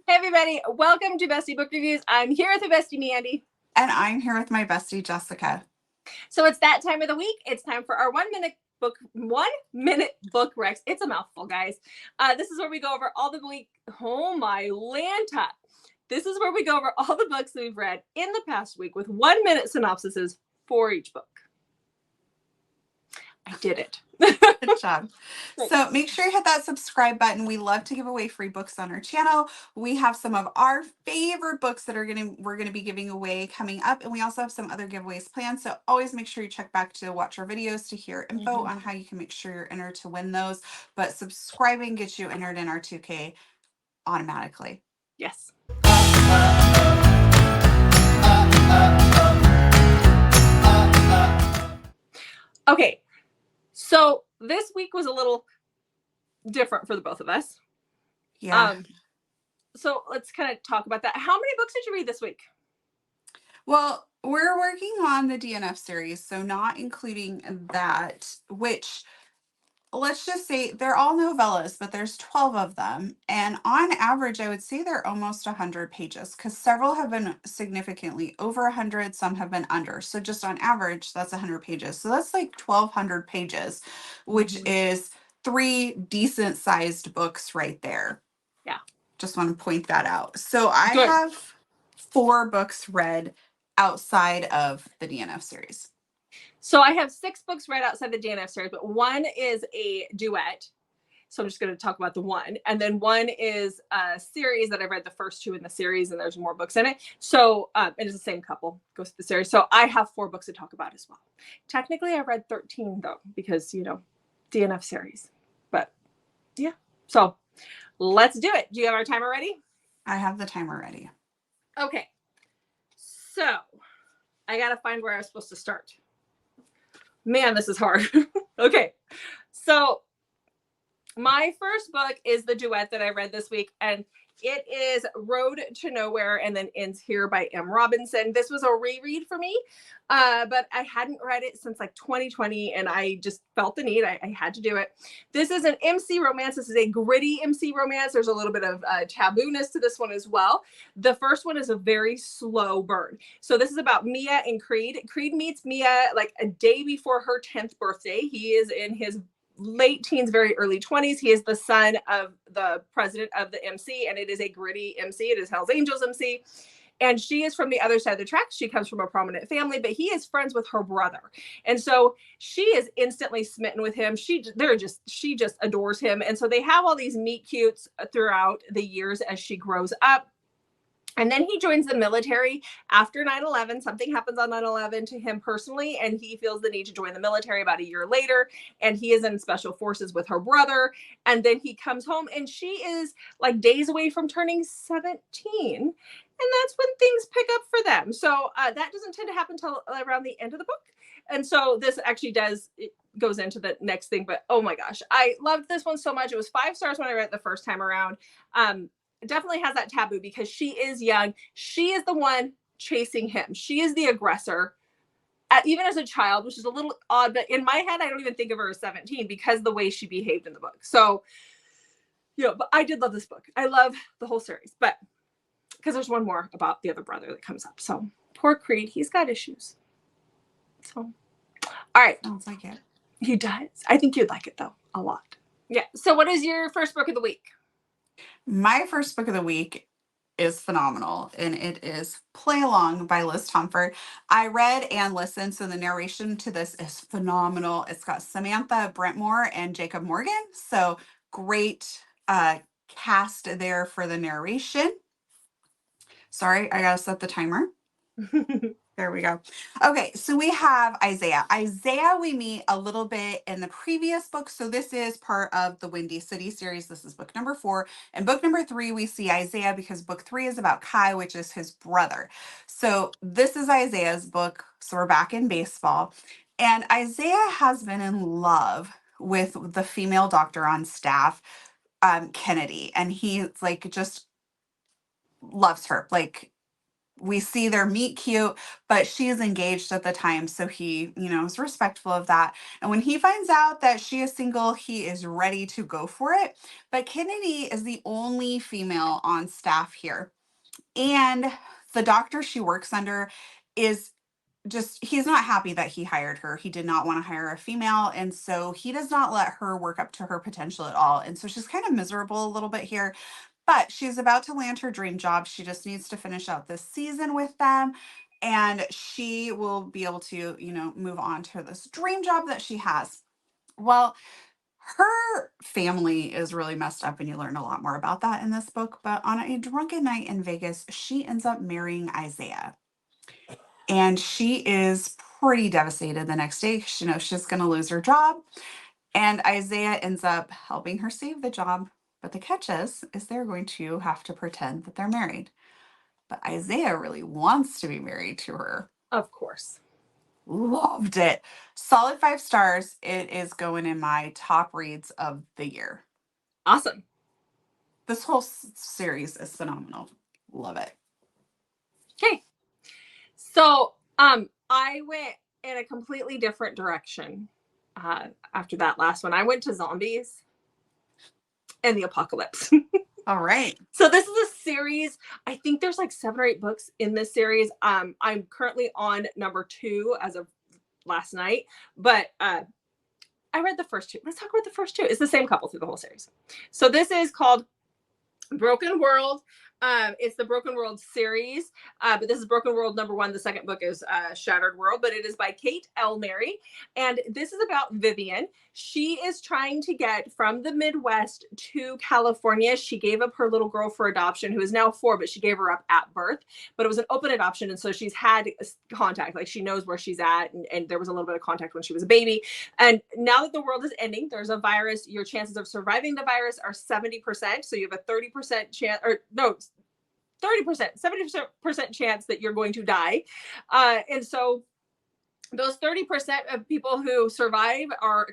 Hey everybody, welcome to Bestie Book Reviews. I'm here with my bestie Mandy. And I'm here with my bestie Jessica. So it's that time of the week. It's time for our 1 minute book recs. It's a mouthful, guys. This is where we go over all the week. Oh my Lanta. This is where we go over all the books that we've read in the past week with 1 minute synopsises for each book. I did it. Good job. So make sure you hit that subscribe button. We love to give away free books on our channel. We have some of our favorite books that we're gonna be giving away coming up, and we also have some other giveaways planned. So always make sure you check back to watch our videos to hear info on how you can make sure you're entered to win those. But subscribing gets you entered in our 2K automatically. Yes. Okay, so this week was a little different for the both of us. Yeah. So let's kind of talk about that. How many books did you read this week? Well, we're working on the DNF series, so not including that, which let's just say they're all novellas, but there's 12 of them. And on average, I would say they're almost 100 pages because several have been significantly over 100, some have been under. So just on average, that's 100 pages. So that's like 1,200 pages, which is 3 decent sized books right there. Yeah. Just want to point that out. So I have 4 books read outside of the DNF series. So I have 6 books read outside the DNF series, but one is a duet. So I'm just going to talk about the one. And then one is a series that I've read the first 2 in the series, and there's more books in it. So it is the same couple, goes to the series. So I have 4 books to talk about as well. Technically, I read 13, though, because, DNF series. But, yeah. So let's do it. Do you have our timer ready? I have the timer ready. Okay. So I got to find where I was supposed to start. Man, this is hard. Okay. So my first book is the duet that I read this week, and it is Road to Nowhere and Then Ends Here by M. Robinson. This was a reread for me, but I hadn't read it since like 2020, and I just felt the need. I had to do it. This is an MC romance. This is a gritty MC romance. There's a little bit of taboo-ness to this one as well. The first one is a very slow burn. So this is about Mia and Creed. Creed meets Mia like a day before her 10th birthday. He is in his late teens, very early 20s. He is the son of the president of the MC, and it is a gritty MC. It is Hell's Angels MC. And she is from the other side of the tracks. She comes from a prominent family, but he is friends with her brother. And so she is instantly smitten with him. She just adores him. And so they have all these meet cutes throughout the years as she grows up. And then he joins the military after 9/11. Something happens on 9/11 to him personally, and he feels the need to join the military about a year later. And he is in special forces with her brother. And then he comes home, and she is like days away from turning 17. And that's when things pick up for them. So that doesn't tend to happen until around the end of the book. And so this actually it goes into the next thing. But oh my gosh, I loved this one so much. It was 5 stars when I read it the first time around. Definitely has that taboo because she is young. She is the one chasing him. She is the aggressor, even as a child, which is a little odd. But in my head, I don't even think of her as 17 because the way she behaved in the book. So, but I did love this book. I love the whole series, but because there's one more about the other brother that comes up. So poor Creed, he's got issues. So, all right. Sounds like it. He does. I think you'd like it though, a lot. Yeah. So what is your first book of the week? My first book of the week is phenomenal, and it is Play Along by Liz Tomforde. I read and listened, so the narration to this is phenomenal. It's got Samantha Brentmore and Jacob Morgan, so great cast there for the narration. Sorry, I gotta set the timer. There we go. Okay, so we have Isaiah. Isaiah, we meet a little bit in the previous book. So this is part of the Windy City series. This is book number 4. And book number 3, we see Isaiah because book 3 is about Kai, which is his brother. So this is Isaiah's book. So we're back in baseball. And Isaiah has been in love with the female doctor on staff, Kennedy. And he like just loves her. Like we see their meet cute, but she is engaged at the time. So he, is respectful of that. And when he finds out that she is single, he is ready to go for it. But Kennedy is the only female on staff here. And the doctor she works under is he's not happy that he hired her. He did not want to hire a female. And so he does not let her work up to her potential at all. And so she's kind of miserable a little bit here, but she's about to land her dream job. She just needs to finish out this season with them. And she will be able to, move on to this dream job that she has. Well, her family is really messed up, and you learn a lot more about that in this book. But on a drunken night in Vegas, she ends up marrying Isaiah. And she is pretty devastated the next day. She knows she's going to lose her job. And Isaiah ends up helping her save the job. But the catch is they're going to have to pretend that they're married. But Isaiah really wants to be married to her. Of course. Loved it. Solid 5 stars. It is going in my top reads of the year. Awesome. This whole series is phenomenal. Love it. Okay. So, I went in a completely different direction after that last one. I went to zombies and the apocalypse. All right. So this is a series. I think there's like 7 or 8 books in this series. I'm currently on number 2 as of last night, but I read the first 2. Let's talk about the first 2. It's the same couple through the whole series. So this is called Broken World. It's the Broken World series, but this is Broken World number 1. The second book is Shattered World, but it is by Kate L. Mary, and this is about Vivian. She is trying to get from the Midwest to California. She gave up her little girl for adoption, who is now 4, but she gave her up at birth. But it was an open adoption, and so she's had contact. Like, she knows where she's at, and there was a little bit of contact when she was a baby. And now that the world is ending, there's a virus. Your chances of surviving the virus are 70%. So you have a 30% chance, or no, 30%, 70% chance that you're going to die. And so those 30% of people who survive are,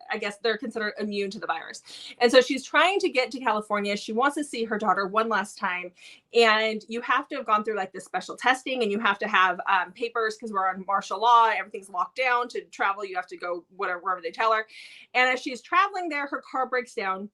I guess they're considered immune to the virus. And so she's trying to get to California. She wants to see her daughter one last time. And you have to have gone through like this special testing, and you have to have papers, because we're on martial law. Everything's locked down. To travel, you have to go wherever they tell her. And as she's traveling there, her car breaks down.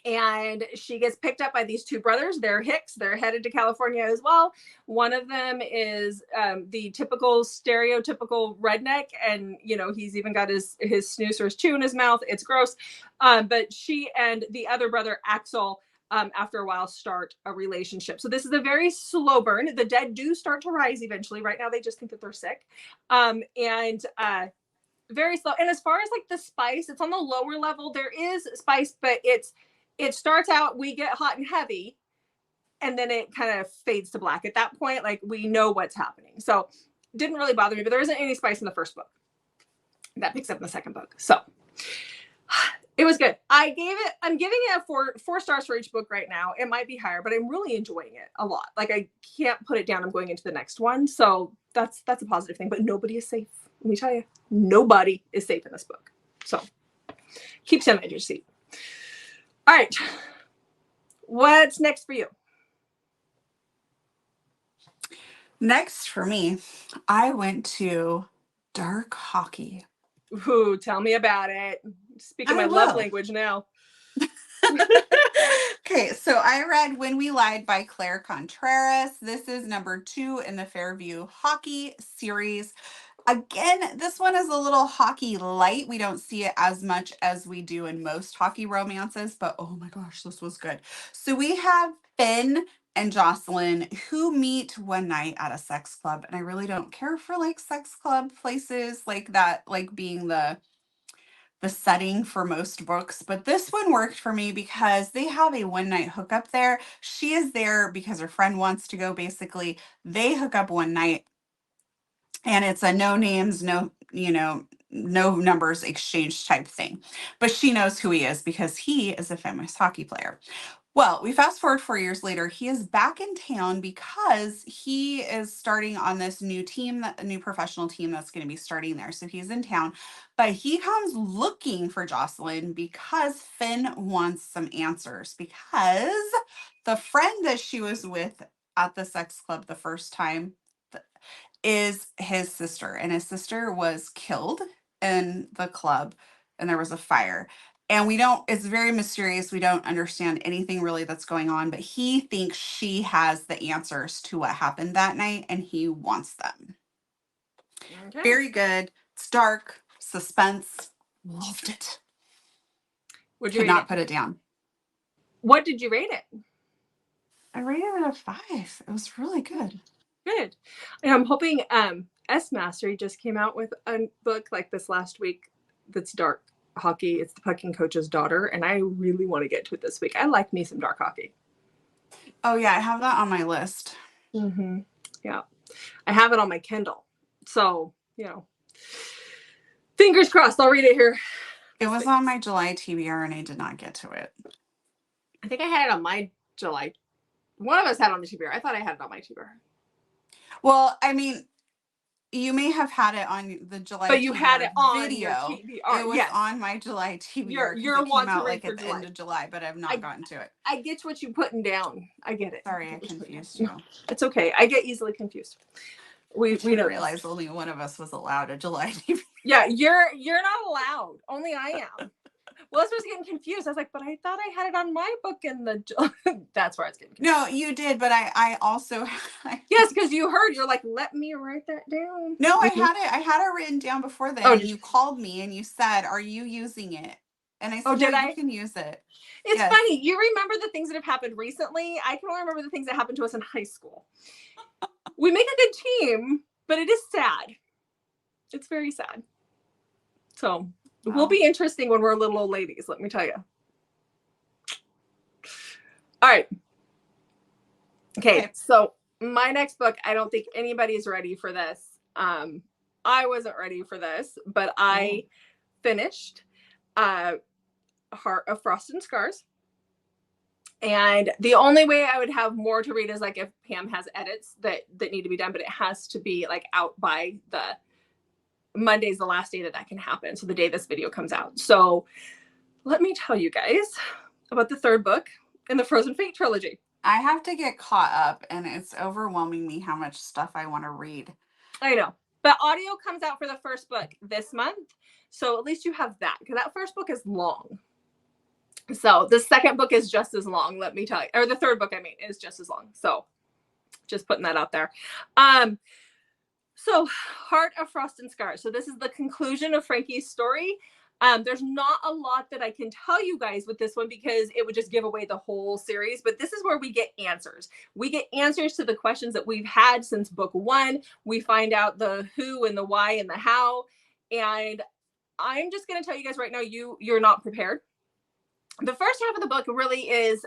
And she gets picked up by these 2 brothers. They're Hicks. They're headed to California as well. One of them is the stereotypical redneck. And, he's even got his snooze or his chew in his mouth. It's gross. But she and the other brother, Axel, after a while, start a relationship. So this is a very slow burn. The dead do start to rise eventually. Right now, they just think that they're sick. Very slow. And as far as like the spice, it's on the lower level. There is spice, but it starts out, we get hot and heavy, and then it kind of fades to black. At that point, like, we know what's happening. So didn't really bother me, but there isn't any spice in the first book. That picks up in the second book. So it was good. I'm giving it a 4 stars for each book right now. It might be higher, but I'm really enjoying it a lot. Like, I can't put it down. I'm going into the next one. So that's a positive thing, but nobody is safe. Let me tell you, nobody is safe in this book. So keep some edge of your seat. All right. What's next for you? Next for me, I went to Dark Hockey. Ooh, tell me about it. Speaking my love language now. Okay, so I read When We Lied by Claire Contreras. This is number 2 in the Fairview Hockey series. Again, this one is a little hockey light. We don't see it as much as we do in most hockey romances, but oh my gosh, this was good. So we have Finn and Jocelyn, who meet one night at a sex club. And I really don't care for like sex club places like that, like being the setting for most books, but this one worked for me because they have a one night hookup there. She is there because her friend wants to go. Basically, they hook up one night, and it's a no names, no numbers exchange type thing. But she knows who he is because he is a famous hockey player. Well, we fast forward 4 years later. He is back in town because he is starting on this new team, a new professional team that's going to be starting there. So he's in town, but he comes looking for Jocelyn because Finn wants some answers, because the friend that she was with at the sex club the first time is his sister, and his sister was killed in the club, and there was a fire. And we don't, it's very mysterious. We don't understand anything really that's going on, but he thinks she has the answers to what happened that night, and he wants them. Okay. Very good. It's dark, suspense. Loved it. Would you Could rate not it? put it down. What did you rate it? I rated it a 5. It was really good. Good. And I'm hoping S Mastery just came out with a book like this last week that's dark hockey. It's the pucking coach's daughter, and I really want to get to it this week. I like me some dark hockey. Oh yeah, I have that on my list. Mm-hmm. Yeah. I have it on my Kindle. So, you know, fingers crossed, I'll read it here. It was on my July TBR and I did not get to it. I think I had it on my July. One of us had it on the TBR. I thought I had it on my TBR. Well, I mean, you may have had it on the July but you TBR had it on video. Your TBR. It was on my July TBR because it came out like at the end of July, but I've not gotten to it. I get what you're putting down. I get it. Sorry, I confused you. It's okay. I get easily confused. We don't realize only one of us was allowed a July TBR. Yeah, you're not allowed. Only I am. Well, I was getting confused. I was like, but I thought I had it on my book in the. That's where I was getting confused. No, you did, but I also. Yes, because you heard. You're like, let me write that down. No, I had it. I had it written down before then. And you called me and you said, "Are you using it?" And I said, "No, you can use it." It's funny. You remember the things that have happened recently. I can only remember the things that happened to us in high school. We make a good team, but it is sad. It's very sad. So it will be interesting when we're little old ladies, let me tell you. All right. Okay, so my next book, I don't think anybody's ready for this. I wasn't ready for this, but I finished Heart of Frost and Scars. And the only way I would have more to read is like if Pam has edits that need to be done, but it has to be like out by the Monday's the last day that can happen. So the day this video comes out. So let me tell you guys about the third book in the Frozen Fate trilogy. I have to get caught up and it's overwhelming me how much stuff I want to read. I know. But audio comes out for the first book this month. So at least you have that because that first book is long. So the second book is just as long, let me tell you. Or the third book, I mean, is just as long. So just putting that out there. So Heart of Frost and Scars. So this is the conclusion of Frankie's story. There's not a lot that I can tell you guys with this one because it would just give away the whole series. But this is where we get answers. We get answers to the questions that we've had since book 1. We find out the who and the why and the how. And I'm just going to tell you guys right now, you're not prepared. The first half of the book really is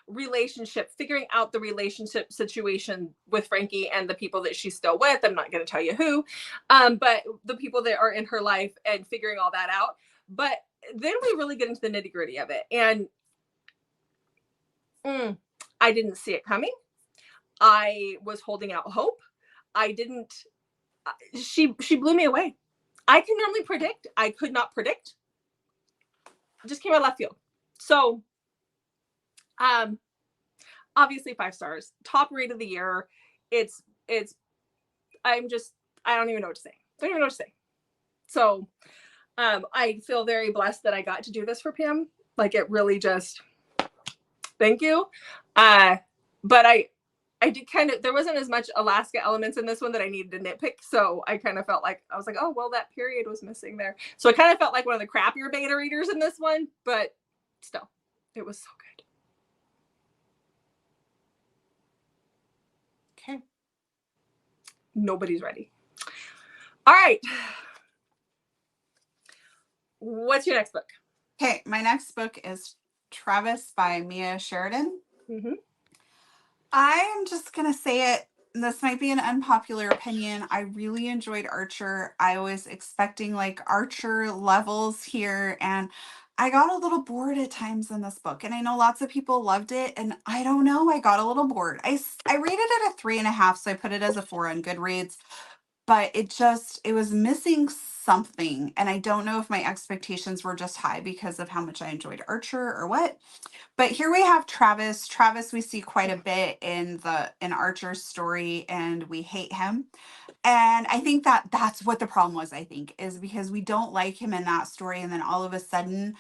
relationship, figuring out the relationship situation with Frankie and the people that she's still with. I'm not going to tell you who, but the people that are in her life and figuring all that out. But then we really get into the nitty gritty of it. And I didn't see it coming. I was holding out hope. She blew me away. I can normally predict. I could not predict. It just came out of left field. So, obviously 5 stars, top read of the year. I don't even know what to say. So, I feel very blessed that I got to do this for Pam. Like it really just, thank you. But I did there wasn't as much Alaska elements in this one that I needed to nitpick. So I kind of felt like, I was like, oh, well, that period was missing there. So I kind of felt like one of the crappier beta readers in this one, but still, it was so good. Okay. Nobody's ready. All right. What's your next book? Okay, my next book is Travis by Mia Sheridan. Mm-hmm. I'm just going to say it. This might be an unpopular opinion. I really enjoyed Archer. I was expecting like Archer levels here, and I got a little bored at times in this book. And I know lots of people loved it, and I don't know. I got a little bored. I rated it a 3.5, so I put it as a 4 on Goodreads. but it was missing something. And I don't know if my expectations were just high because of how much I enjoyed Archer or what. But here we have Travis. Travis we see quite a bit in Archer's story, and we hate him. And I think that that's what the problem was, I think, is because we don't like him in that story. And then all of a sudden,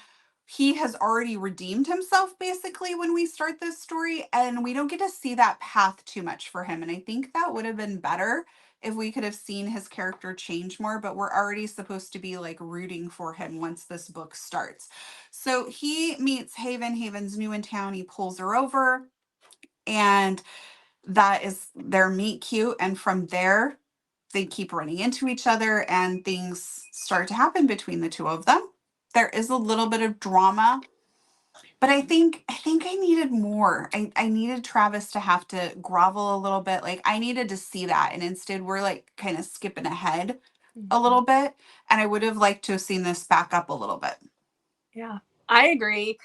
he has already redeemed himself basically when we start this story. And we don't get to see that path too much for him. And I think that would have been better if we could have seen his character change more. But we're already supposed to be like rooting for him once this book starts. So he meets Haven. Haven's new in town. He pulls her over. And that is their meet cute. And from there, they keep running into each other and things start to happen between the two of them. There is a little bit of drama, but I think I needed more. I needed Travis to have to grovel a little bit. Like I needed to see that. And instead we're like kind of skipping ahead a little bit. And I would have liked to have seen this back up a little bit. Yeah, I agree.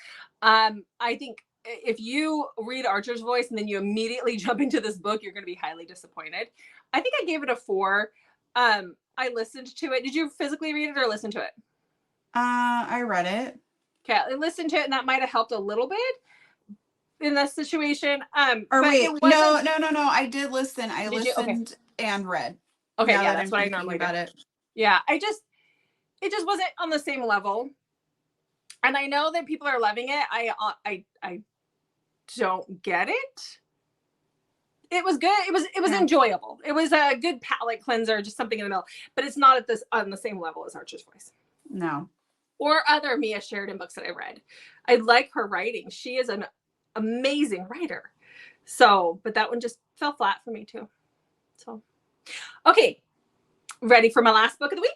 I think if you read Archer's voice and then you immediately jump into this book, you're going to be highly disappointed. I think I gave it a 4. I listened to it. Did you physically read it or listen to it? I read it. Okay, I listened to it, and that might have helped a little bit in this situation. Or but wait, it wasn't. no. I did listen. I Did you? Okay. listened and read. Okay, Now yeah, that that's I'm what I thinking normally do. about it. Yeah, it just wasn't on the same level. And I know that people are loving it. I don't get it. It was good. It was enjoyable. It was a good palate cleanser, just something in the middle. But it's not on the same level as Archer's voice. No. Or other Mia Sheridan books that I read. I like her writing. She is an amazing writer. So, but that one just fell flat for me too. So, okay. Ready for my last book of the week?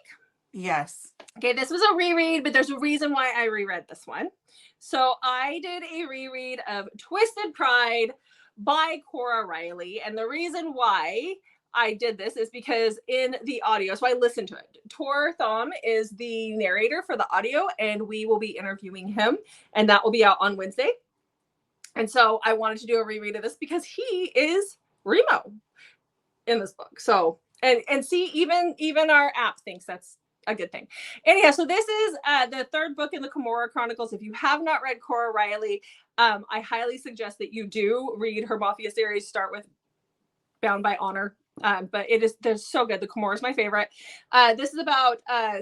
Yes. Okay, this was a reread, but there's a reason why I reread this one. So I did a reread of Twisted Pride by Cora Riley. And the reason why I did this is because in the audio, so I listened to it. Tor Thom is the narrator for the audio, and we will be interviewing him, and that will be out on Wednesday. And so I wanted to do a reread of this because he is Remo in this book. So, and see, even our app thinks that's a good thing. Anyhow, so this is the third book in the Kimora Chronicles. If you have not read Cora Riley, I highly suggest that you do read her Mafia series. Start with Bound by Honor. But they're so good. The Kimora is my favorite. This is about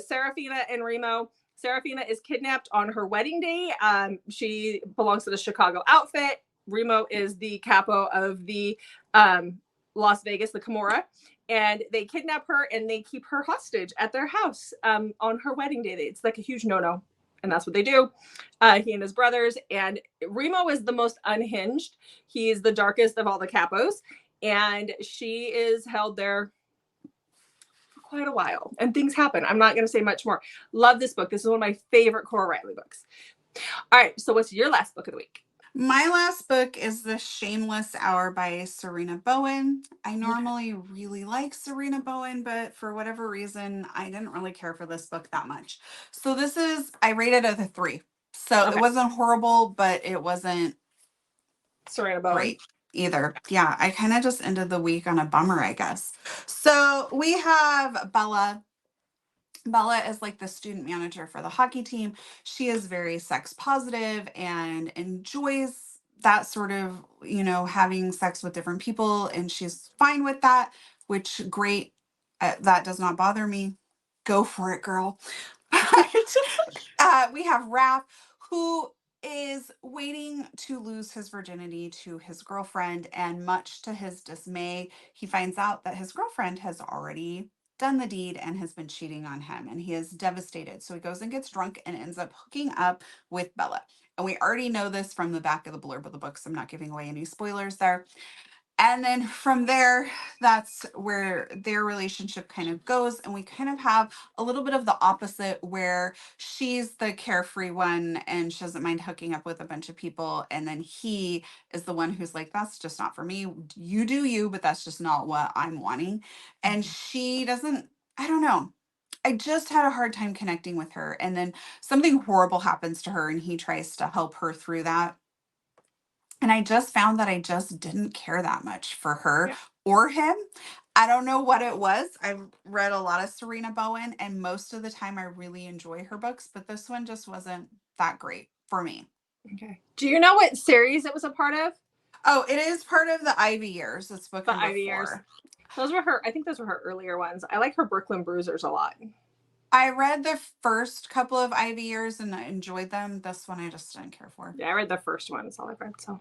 Serafina and Remo. Serafina is kidnapped on her wedding day. She belongs to the Chicago outfit. Remo is the capo of the Las Vegas, the Kimora. And they kidnap her and they keep her hostage at their house on her wedding day. It's like a huge no-no. And that's what they do. He and his brothers. And Remo is the most unhinged. He is the darkest of all the capos. And she is held there for quite a while. And things happen. I'm not going to say much more. Love this book. This is one of my favorite Cora Riley books. All right. So what's your last book of the week? My last book is The Shameless Hour by Serena Bowen. I normally really like Serena Bowen, but for whatever reason, I didn't really care for this book that much. So I rated it a 3. So It wasn't horrible, but it wasn't Serena Bowen. Great either. Yeah, I kind of just ended the week on a bummer, I guess. So we have Bella. Bella is like the student manager for the hockey team. She is very sex positive and enjoys that sort of, having sex with different people. And she's fine with that, which great. That does not bother me. Go for it, girl. We have Raph, who is waiting to lose his virginity to his girlfriend. And much to his dismay, he finds out that his girlfriend has already done the deed and has been cheating on him, and he is devastated. So he goes and gets drunk and ends up hooking up with Bella. And we already know this from the back of the blurb of the book, so I'm not giving away any spoilers there. And then from there, that's where their relationship kind of goes. And we kind of have a little bit of the opposite, where she's the carefree one and she doesn't mind hooking up with a bunch of people. And then he is the one who's like, that's just not for me. You do you, but that's just not what I'm wanting. And she doesn't, I don't know. I just had a hard time connecting with her. And then something horrible happens to her and he tries to help her through that. And I just found that I just didn't care that much for her or him. I don't know what it was. I've read a lot of Serena Bowen, and most of the time I really enjoy her books, but this one just wasn't that great for me. Okay. Do you know what series it was a part of? Oh, it is part of the Ivy Years. It's book The number Ivy Years. 4. Those were her. I think those were her earlier ones. I like her Brooklyn Bruisers a lot. I read the first couple of Ivy Years and I enjoyed them. This one I just didn't care for. Yeah, I read the first one. That's all I've read. So,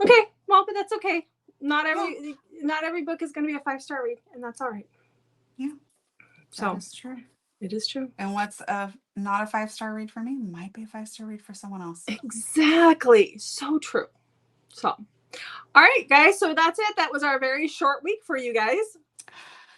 okay, well, but that's okay. Not every book is going to be a 5-star read, and that's all right. Yeah, so that is true. It is true. And what's not a 5-star read for me might be a 5-star read for someone else. Exactly. So true. So, all right, guys. So that's it. That was our very short week for you guys.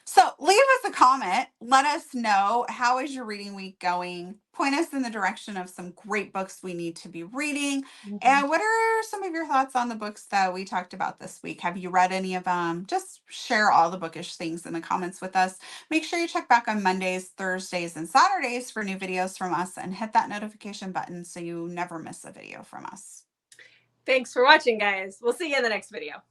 So leave us a comment. Let us know, how is your reading week going? Point us in the direction of some great books we need to be reading. Mm-hmm. And what are some of your thoughts on the books that we talked about this week? Have you read any of them? Just share all the bookish things in the comments with us. Make sure you check back on Mondays, Thursdays, and Saturdays for new videos from us, and hit that notification button so you never miss a video from us. Thanks for watching, guys. We'll see you in the next video.